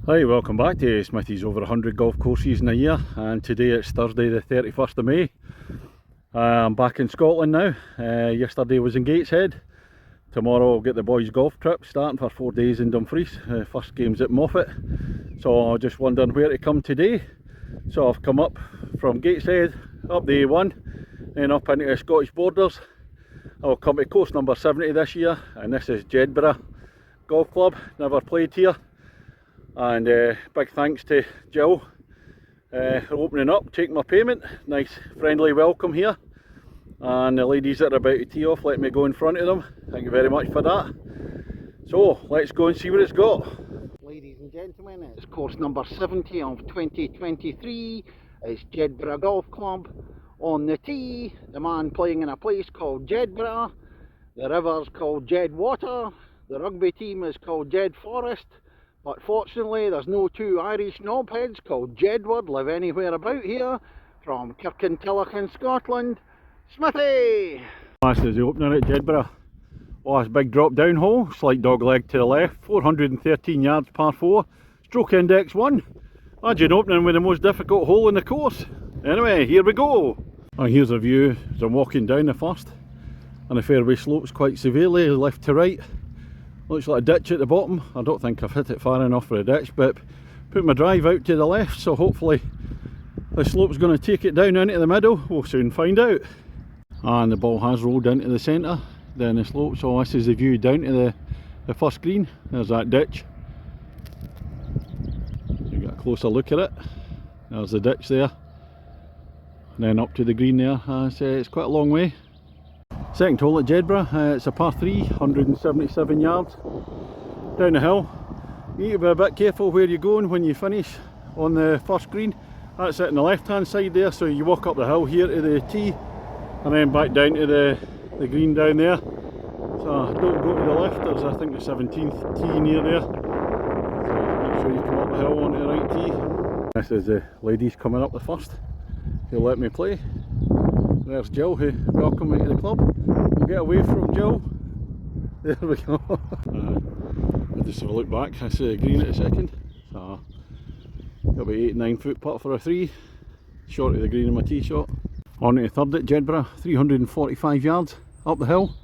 Hi, welcome back to Smithy's over 100 golf courses in a year, and today it's Thursday the 31st of May. I'm back in Scotland now. Yesterday was in Gateshead. Tomorrow I'll get the boys' golf trip starting for 4 days in Dumfries. First game's at Moffat, so I'm just wondering where to come today. So I've come up from Gateshead, up the A1, then up into the Scottish borders. I'll come to course number 70 this year, and this is Jedburgh Golf Club. Never played here. And big thanks to Jill for opening up, taking my payment. Nice friendly welcome here, and the ladies that are about to tee off let me go in front of them. Thank you very much for that. So let's go and see what it's got. Ladies and gentlemen, it's course number 70 of 2023. It's Jedburgh Golf Club. On the tee, the man playing in a place called Jedburgh. The river's called Jedwater. The rugby team is called Jed Forest. But fortunately there's no two Irish knobheads called Jedward live anywhere about here. From Kirkintilloch in Scotland, Smithy! This is the opener at Jedburgh. Oh, it's a big drop down hole, slight dog leg to the left, 413 yards par 4, stroke index 1. Imagine opening with the most difficult hole in the course. Anyway, here we go. And here's a view as I'm walking down the first, and the fairway slopes quite severely left to right. Looks like a ditch at the bottom. I don't think I've hit it far enough for a ditch, but put my drive out to the left, so hopefully the slope's going to take it down into the middle. We'll soon find out. And the ball has rolled into the centre down the slope, so this is the view down to the first green. There's that ditch. You get a closer look at it. There's the ditch there, and then up to the green there. It's quite a long way. Second hole at Jedburgh, it's a par 3, 177 yards down the hill. You need to be a bit careful where you're going when you finish on the first green. That's it on the left hand side there, so you walk up the hill here to the tee and then back down to the green down there. So don't go to the left, there's I think the 17th tee near there. So make sure you come up the hill onto the right tee. This is the ladies coming up the first. They'll let me play. There's Jill who welcomed me to the club. We'll get away from Jill. There we go. I'll just have a look back. I see the green at a second. So got about 8-9 foot putt for a 3. Short of the green in my tee shot. On to the third at Jedburgh, 345 yards up the hill.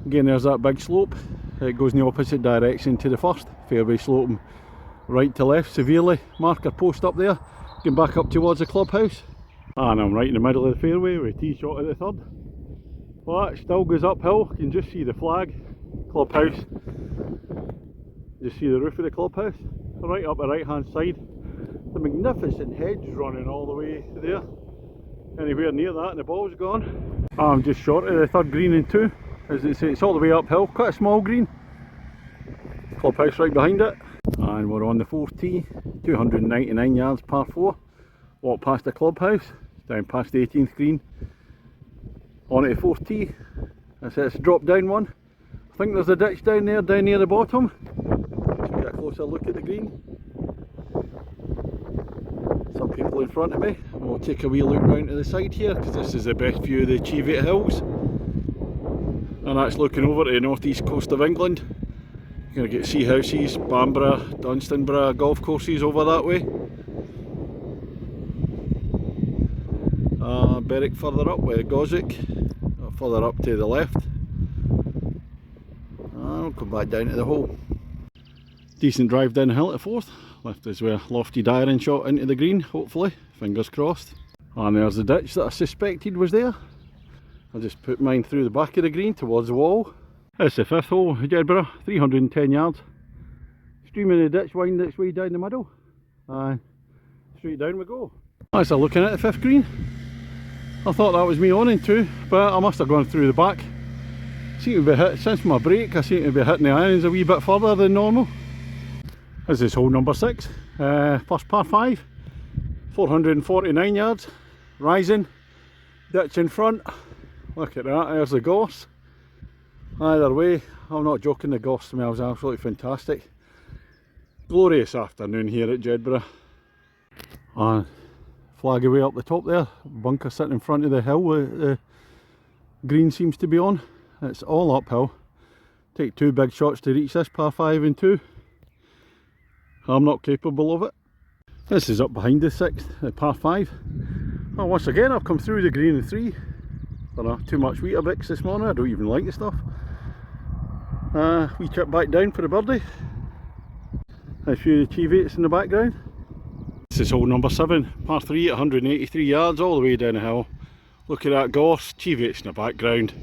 Again there's that big slope. It goes in the opposite direction to the first. Fairway sloping right to left severely. Marker post up there. Going back up towards the clubhouse. And I'm right in the middle of the fairway with a tee shot at the third. But it still goes uphill. You can just see the flag, clubhouse. Just see the roof of the clubhouse. Right up the right hand side. The magnificent hedge running all the way there. Anywhere near that and the ball's gone. I'm just short of the third green in 2. As it says, it's all the way uphill, quite a small green. Clubhouse right behind it. And we're on the fourth tee, 299 yards par 4. Walk past the clubhouse, down past the 18th green, onto the 4th tee. It's a drop down one. I think there's a ditch down there, down near the bottom. Let's get a closer look at the green. Some people in front of me. We'll take a wee look round to the side here, because this is the best view of the Cheviot Hills. And that's looking over to the northeast coast of England. You're going to get sea houses, Bamborough, Dunstanburgh golf courses over that way. Berwick further up with Goswick, further up to the left. I'll come back down to the hole. Decent drive down the hill at 4th. Left us with a lofty diring shot into the green, hopefully, fingers crossed. And there's the ditch that I suspected was there. I'll just put mine through the back of the green towards the wall. It's the 5th hole, Jedburgh, 310 yards. Stream in the ditch, wind its way down the middle, and straight down we go. As I'm looking at the 5th green, I thought that was me on in 2, but I must have gone through the back. Seem to be hit, since my break I seem to be hitting the irons a wee bit further than normal. This is hole number 6, first par 5, 449 yards, rising, ditch in front. Look at that, there's the gorse. Either way, I'm not joking, the gorse smells absolutely fantastic. Glorious afternoon here at Jedburgh. And flag away up the top there, bunker sitting in front of the hill the green seems to be on. It's all uphill. Take 2 big shots to reach this par 5 and 2. I'm not capable of it. This is up behind the 6th, par 5. Well, once again I've come through the green in 3. Don't know, too much Weetabix this morning, I don't even like the stuff. Wee trip back down for the birdie. A few Cheevates in the background. This is hole number 7, par 3 at 183 yards all the way down the hill. Look at that gorse, Cheevates in the background.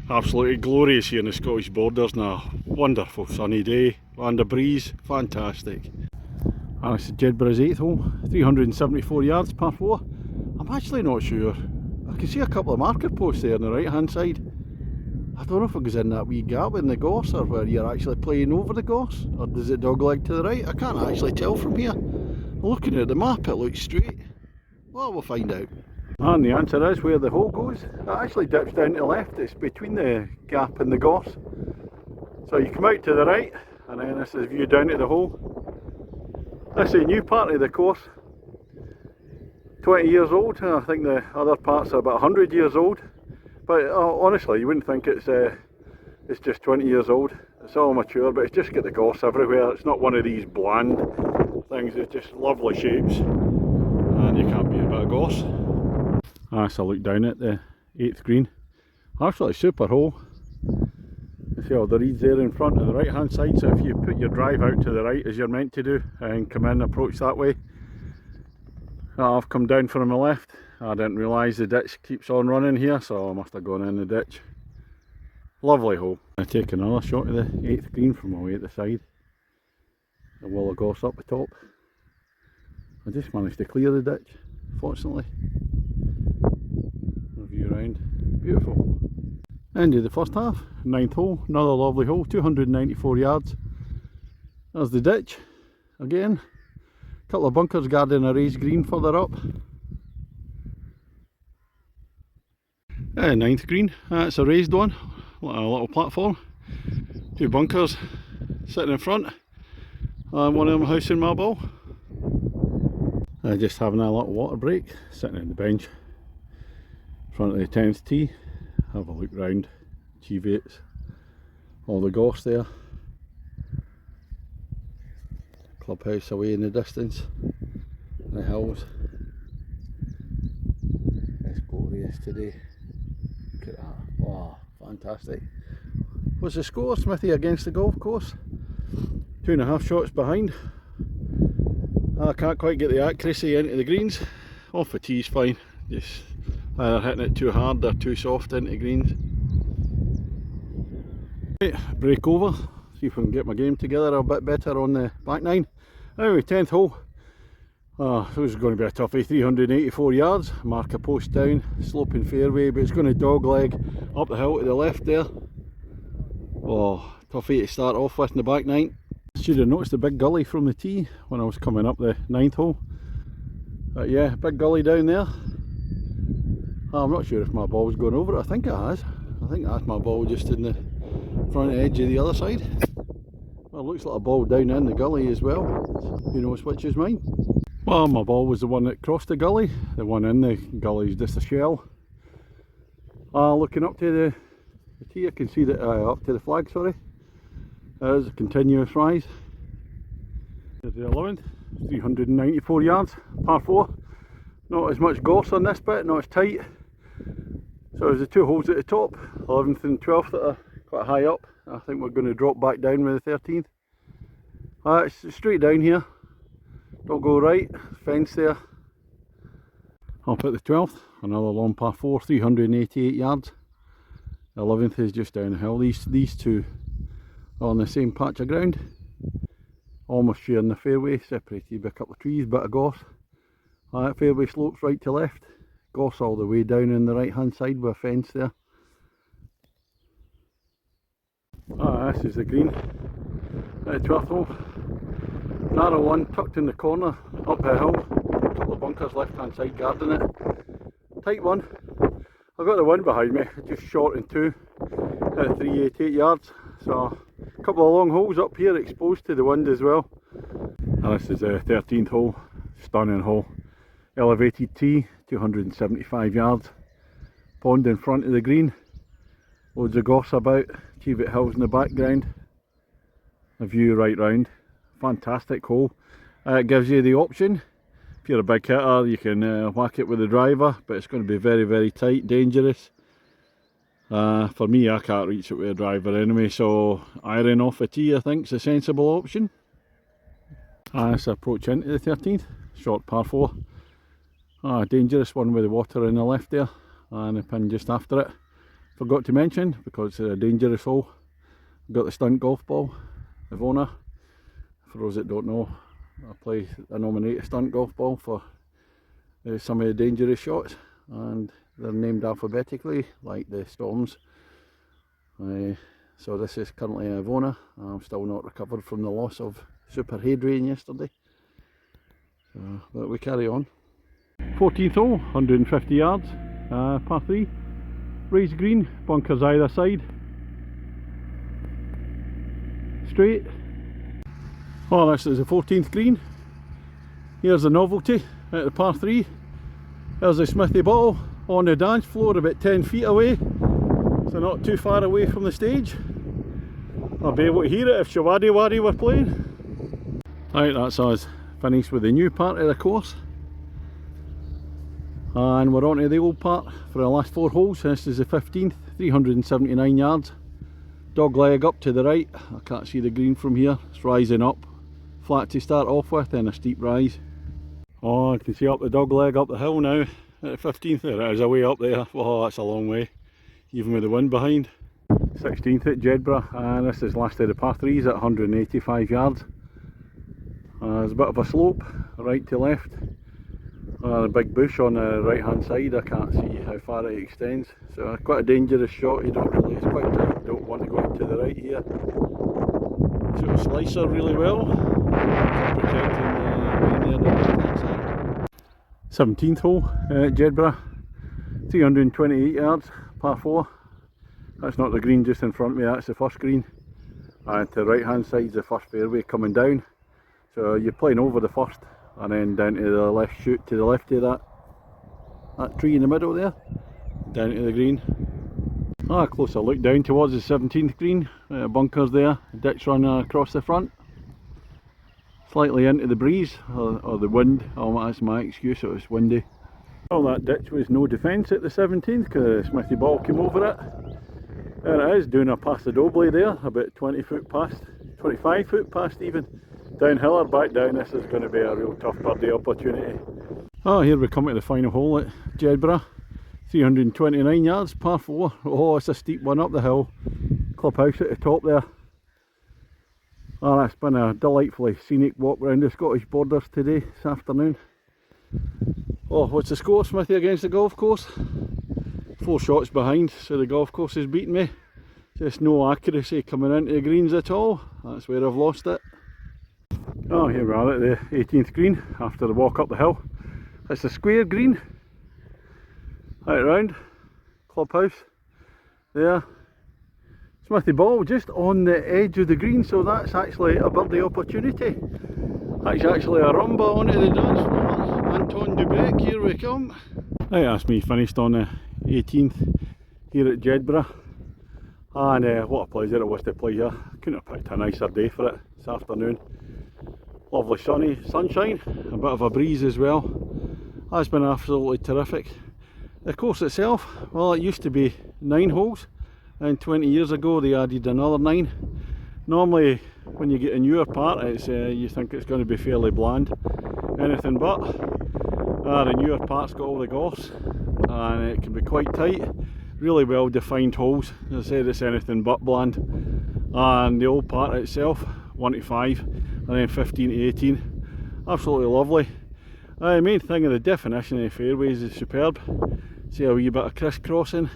Absolutely glorious here in the Scottish borders now. Wonderful sunny day and a breeze, fantastic. And this is Jedburgh's 8th hole, 374 yards, par 4. I'm actually not sure. I can see a couple of marker posts there on the right hand side. I don't know if it goes in that wee gap in the gorse or where you're actually playing over the gorse, or does it dogleg to the right? I can't actually tell from here. Looking at the map it looks straight. Well, we'll find out. And the answer is where the hole goes. It actually dips down to the left, it's between the gap and the gorse. So you come out to the right and then this is view down to the hole. This is a new part of the course. 20 years old, I think the other parts are about 100 years old. But honestly, you wouldn't think it's just 20 years old. It's all mature, but it's just got the gorse everywhere. It's not one of these bland things, it's just lovely shapes. And you can't beat a bit of gorse. That's a look down at the 8th green. Absolutely super hole. You see all the reeds there in front on the right hand side, so if you put your drive out to the right as you're meant to do and come in, approach that way. I've come down from the left. I didn't realise the ditch keeps on running here, so I must have gone in the ditch. Lovely hole. I take another shot of the 8th green from away at the side. The wall of gorse up the top. I just managed to clear the ditch, fortunately. View around. Beautiful. End of the first half, 9th hole, another lovely hole, 294 yards. There's the ditch again. A couple of bunkers guarding a raised green further up. 9th green, it's a raised one, a little platform. 2 bunkers sitting in front, and one of them housing my ball. Just having a little water break, sitting on the bench in front of the 10th tee. Have a look round, Cheevates, all the gorse there. Clubhouse away in the distance, the hills. It's glorious today. Look at that, wow, fantastic. What's the score, Smithy against the golf course? 2.5 shots behind. I can't quite get the accuracy into the greens. Off the tee's fine, just either hitting it too hard or too soft into greens. Right, break over, see if we can get my game together a bit better on the back 9. Anyway, 10th hole. This is going to be a toughie, 384 yards, mark a post down, sloping fairway, but it's going to dogleg up the hill to the left there. Oh, toughie to start off with in the back 9. Should have noticed the big gully from the tee when I was coming up the 9th hole. But yeah, big gully down there. I'm not sure if my ball's going over it, I think it has. I think that's my ball just in the front edge of the other side. Well, it looks like a ball down in the gully as well. Who knows which is mine? Well, my ball was the one that crossed the gully. The one in the gully is just a shell. Looking up to the tee, I can see that up to the flag, sorry. There's a continuous rise. There's the 11th, 394 yards, par 4. Not as much gorse on this bit, not as tight. So there's the 2 holes at the top, 11th and 12th that are quite high up. I think we're going to drop back down with the 13th. It's straight down here. Don't go right, fence there. Up at the 12th, another long par 4, 388 yards. The 11th is just down the hill. These 2 are on the same patch of ground. Almost sharing the fairway, separated by a couple of trees, bit of gorse. That fairway slopes right to left. Gorse all the way down on the right hand side with a fence there. This is the green. 12th hole. Narrow one, tucked in the corner, up the hill. A couple of bunkers left hand side guarding it. Tight one. I've got the wind behind me, just short in 2 at 388 yards. So a couple of long holes up here exposed to the wind as well. And this is the 13th hole. Stunning hole. Elevated tee, 275 yards. Pond in front of the green. Loads of gorse about. Cheevate hills in the background. A view right round. fantastic hole. It gives you the option, if you're a big hitter you can whack it with the driver, but it's going to be very, very tight, dangerous. For me, I can't reach it with a driver anyway, so iron off a tee I think is a sensible option. It's approach into the 13th, short par 4. Dangerous one with the water in the left there, and a pin just after it. Forgot to mention, because it's a dangerous hole, I've got the stunt golf ball, Ivona. For those that don't know, I nominate a stunt golf ball for some of the dangerous shots, and they're named alphabetically like the storms. So this is currently Ivona. I'm still not recovered from the loss of super head rain yesterday, but we carry on. 14th hole, 150 yards, par 3, raised green, bunkers either side, straight. This is the 14th green. Here's the novelty at the par 3. There's the Smithy bottle on the dance floor about 10 feet away, so not too far away from the stage. I'll be able to hear it if Shawadi Wadi were playing. Right, that's us finished with the new part of the course, and we're on to the old part for the last 4 holes. This is the 15th, 379 yards, dog leg up to the right. I can't see the green from here, it's rising up, flat to start off with, then a steep rise. I can see up the dog leg up the hill now at the 15th. There it is, away up there. That's a long way, even with the wind behind. 16th at Jedburgh, and this is last of the par 3s at 185 yards. There's a bit of a slope right to left, a big bush on the right hand side. I can't see how far it extends, so quite a dangerous shot. You don't really, it's quite tight, you don't want to go to the right here. So a slicer really well, protecting the green there on the left hand side. 17th hole at Jedburgh, 328 yards, par 4. That's not the green just in front of me, that's the first green. And to the right hand side is the first fairway coming down. So you're playing over the first and then down to the left shoot to the left of that tree in the middle there, down to the green. Closer look down towards the 17th green, bunkers there, ditch running across the front. Slightly into the breeze, or the wind, that's my excuse, it was windy. Well, that ditch was no defence at the 17th because the Smithy ball came over it. There it is, doing a Paso Doble there, about 20 foot past, 25 foot past even. Downhill or back down, this is going to be a real tough birdie opportunity. Here we come to the final hole at Jedburgh, 329 yards, par 4. It's a steep one up the hill, clubhouse at the top there. It's been a delightfully scenic walk around the Scottish borders today, this afternoon. What's the score, Smithy, against the golf course? 4 shots behind, so the golf course has beaten me. Just no accuracy coming into the greens at all, that's where I've lost it. Here we are at the 18th green after the walk up the hill. It's a square green, right round, clubhouse there. Smithy ball just on the edge of the green, so that's actually a birdie opportunity. That's actually a rumba onto the dance floor. Anton Dubeck, here we come. Right, that's me finished on the 18th here at Jedburgh, and what a pleasure it was to play here. Couldn't have picked a nicer day for it this afternoon. Lovely sunshine, a bit of a breeze as well. That's been absolutely terrific. The course itself, well, it used to be 9 holes, and 20 years ago they added another 9. Normally when you get a newer part, it's you think it's going to be fairly bland. Anything but. The newer part's got all the goss, and it can be quite tight. Really well defined holes. As I said, it's anything but bland. And the old part itself, 1 to 5, and then 15 to 18. Absolutely lovely. The main thing of the definition of the fairways is superb. See a wee bit of crisscrossing.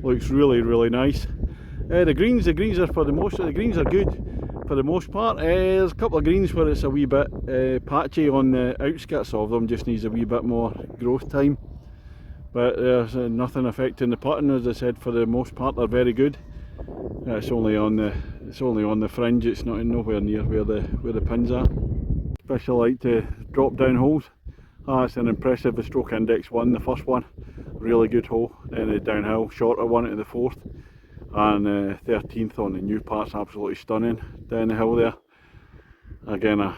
Looks really, really nice. The greens are for the most, the greens are good for the most part. There's a couple of greens where it's a wee bit patchy on the outskirts of them, just needs a wee bit more growth time. But there's nothing affecting the putting. As I said, for the most part they're very good. It's only on the fringe. It's not nowhere near where the pins are. Especially like the drop down holes. It's an impressive stroke index 1, the first one, really good hole. Then the downhill shorter one to the 4th, and 13th on the new part's absolutely stunning down the hill there. Again, I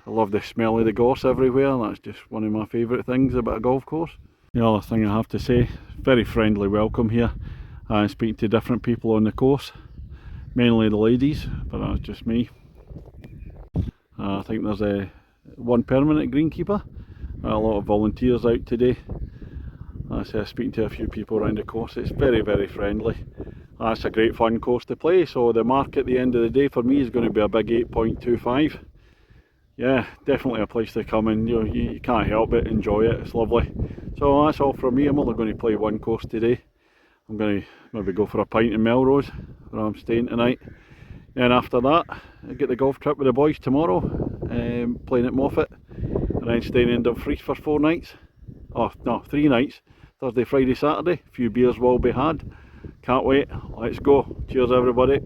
love the smell of the gorse everywhere. That's just one of my favourite things about a golf course. The other thing I have to say, very friendly welcome here. I speak to different people on the course, mainly the ladies, but that's just me. I think there's one permanent greenkeeper, a lot of volunteers out today. I say, speaking to a few people around the course. It's very, very friendly. That's a great fun course to play, so the mark at the end of the day for me is going to be a big 8.25. Yeah, definitely a place to come and you can't help it, enjoy it, it's lovely. So that's all from me. I'm only going to play one course today. I'm going to maybe go for a pint in Melrose, where I'm staying tonight. And after that, I get the golf trip with the boys tomorrow, playing at Moffat, and then staying in Dumfries for 4 nights. Oh no, 3 nights. Thursday, Friday, Saturday. A few beers will be had. Can't wait. Let's go. Cheers everybody.